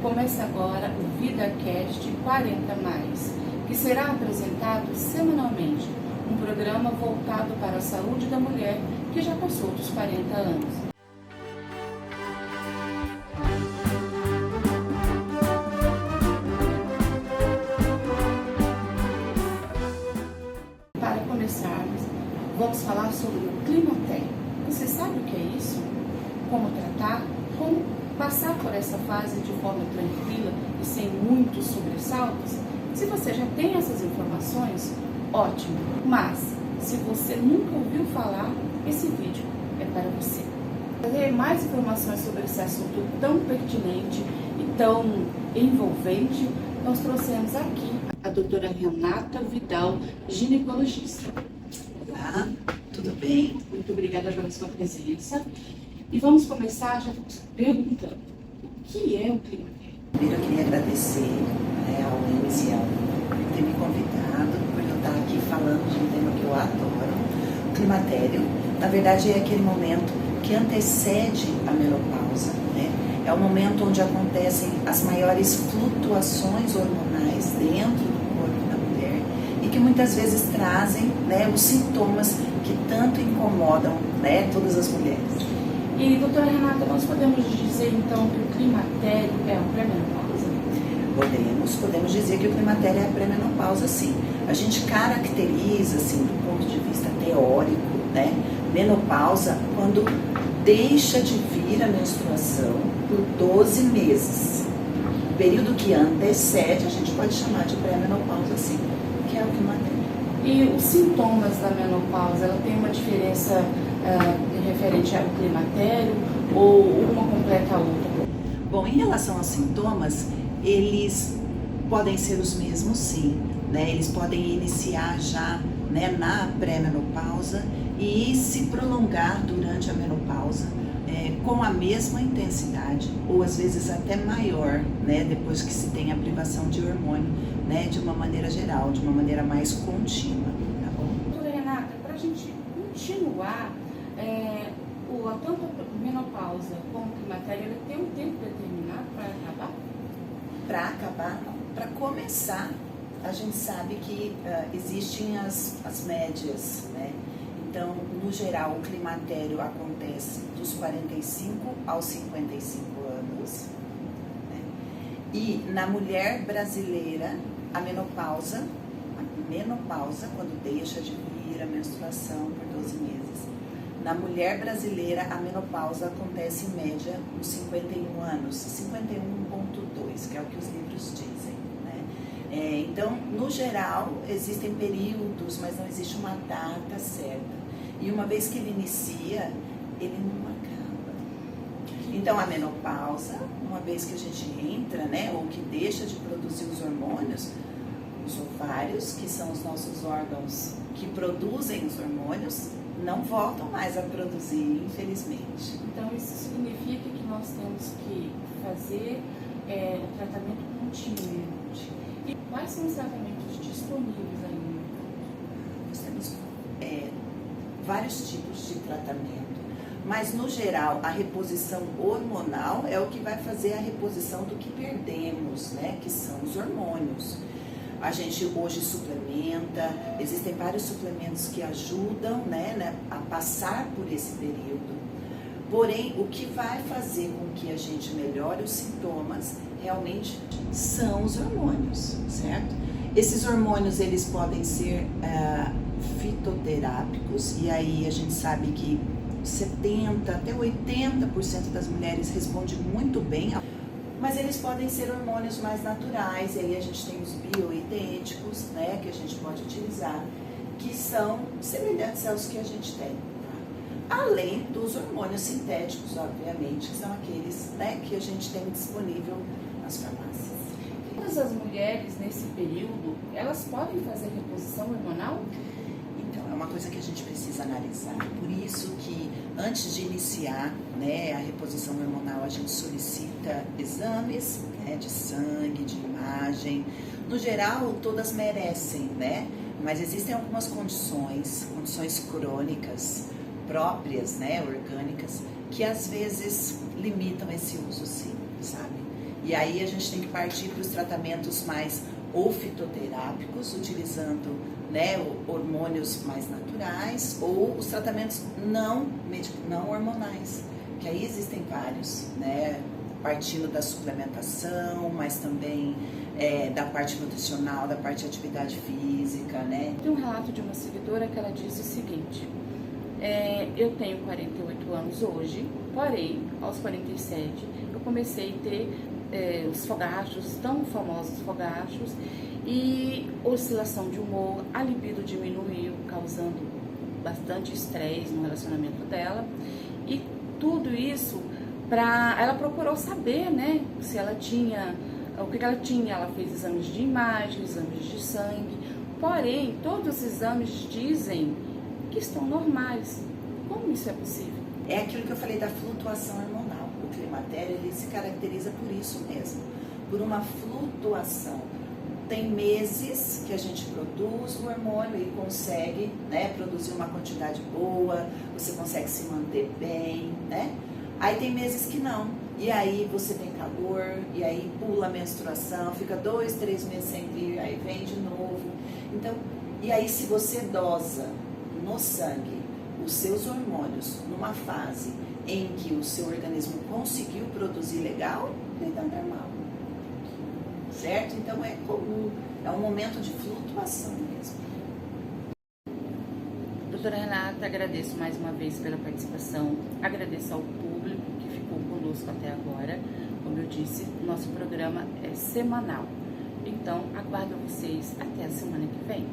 Começa agora o VidaCast 40+, que será apresentado semanalmente, um programa voltado para a saúde da mulher que já passou dos 40 anos. Para começarmos, vamos falar sobre o climatério. Você sabe o que é isso? Como tratar? Como passar por essa fase de forma tranquila e sem muitos sobressaltos? Se você já tem essas informações, ótimo! Mas, se você nunca ouviu falar, esse vídeo é para você. Para ter mais informações sobre esse assunto tão pertinente e tão envolvente, nós trouxemos aqui a doutora Renata Vidal, ginecologista. Olá, tudo bem? Muito obrigada pela sua presença. E vamos começar já perguntando, o que é o climatério? Primeiro eu queria agradecer ao MCL por ter me convidado, por eu estar aqui falando de um tema que eu adoro. O climatério, na verdade, é aquele momento que antecede a menopausa, né? É o momento onde acontecem as maiores flutuações hormonais dentro do corpo da mulher e que muitas vezes trazem, né, os sintomas que tanto incomodam, né, todas as mulheres. E, doutora Renata, nós podemos dizer então que o climatério é a pré-menopausa? Podemos dizer que o climatério é a pré-menopausa, sim. A gente caracteriza, assim, do ponto de vista teórico, né, menopausa quando deixa de vir a menstruação por 12 meses. O período que antecede, a gente pode chamar de pré-menopausa, sim, que é o climatério. E os sintomas da menopausa, ela tem uma diferença referente ao climatério ou uma completa a outra? Bom, em relação aos sintomas, eles podem ser os mesmos, sim, né? Eles podem iniciar já, né, na pré-menopausa e se prolongar durante a menopausa com a mesma intensidade ou às vezes até maior, né, depois que se tem a privação de hormônio, né, de uma maneira geral, de uma maneira mais contínua, tá bom? Doutora Renata, para a gente continuar, tanto a menopausa como o climatério, ele tem um tempo determinado para acabar? Para acabar, não. Para começar, a gente sabe que existem as médias, né? Então, no geral, o climatério acontece dos 45 aos 55 anos. Né? E na mulher brasileira, a menopausa, quando deixa de vir a menstruação por 12 meses. Na mulher brasileira, a menopausa acontece em média nos 51 anos, 51,2, que é o que os livros dizem. Né? Então, no geral, existem períodos, mas não existe uma data certa. E uma vez que ele inicia, ele não acaba. Então, a menopausa, uma vez que a gente entra, né, ou que deixa de produzir os hormônios, os ovários, que são os nossos órgãos que produzem os hormônios, não voltam mais a produzir, infelizmente. Então, isso significa que nós temos que fazer o tratamento continuamente. E quais são os tratamentos disponíveis aí no mercado? Nós temos vários tipos de tratamento, mas no geral a reposição hormonal é o que vai fazer a reposição do que perdemos, né, que são os hormônios. A gente hoje suplementa, existem vários suplementos que ajudam, né, a passar por esse período. Porém, o que vai fazer com que a gente melhore os sintomas realmente são os hormônios, certo? Esses hormônios, eles podem ser fitoterápicos, e aí a gente sabe que 70% até 80% das mulheres respondem muito bem. Mas eles podem ser hormônios mais naturais, e aí a gente tem os bioidênticos, né, que a gente pode utilizar, que são semelhantes aos que a gente tem. Tá? Além dos hormônios sintéticos, obviamente, que são aqueles, né, que a gente tem disponível nas farmácias. Todas as mulheres nesse período, elas podem fazer reposição hormonal? Então, é uma coisa que a gente precisa analisar. Por isso que, antes de iniciar, né, a reposição hormonal, a gente solicita exames, né, de sangue, de imagem. No geral, todas merecem, né? Mas existem algumas condições crônicas próprias, né, orgânicas, que às vezes limitam esse uso, sim, sabe? E aí a gente tem que partir para os tratamentos mais ou fitoterápicos, utilizando, né, hormônios mais naturais, ou os tratamentos não hormonais, que aí existem vários, né, partindo da suplementação, mas também da parte nutricional, da parte de atividade física, né. Tem um relato de uma seguidora que ela disse o seguinte: eu tenho 48 anos hoje, porém, aos 47, eu comecei a ter os fogachos, tão famosos fogachos, e oscilação de humor, a libido diminuiu, causando bastante estresse no relacionamento dela, e tudo isso ela procurou saber, né, se ela tinha, o que ela tinha. Ela fez exames de imagem, exames de sangue, porém, todos os exames dizem que estão normais. Como isso é possível? É aquilo que eu falei da flutuação hormonal. O climatério, ele se caracteriza por isso mesmo, por uma flutuação. Tem meses que a gente produz o hormônio e consegue, né, produzir uma quantidade boa, você consegue se manter bem, né? Aí tem meses que não. E aí você tem calor, e aí pula a menstruação, fica 2, 3 meses sem vir, aí vem de novo. Então, e aí se você dosa no sangue os seus hormônios numa fase em que o seu organismo conseguiu produzir legal, ele está normal. Certo? Então é comum, é um momento de flutuação mesmo. Doutora Renata, agradeço mais uma vez pela participação, agradeço ao público que ficou conosco até agora. Como eu disse, nosso programa é semanal, então aguardo vocês até a semana que vem.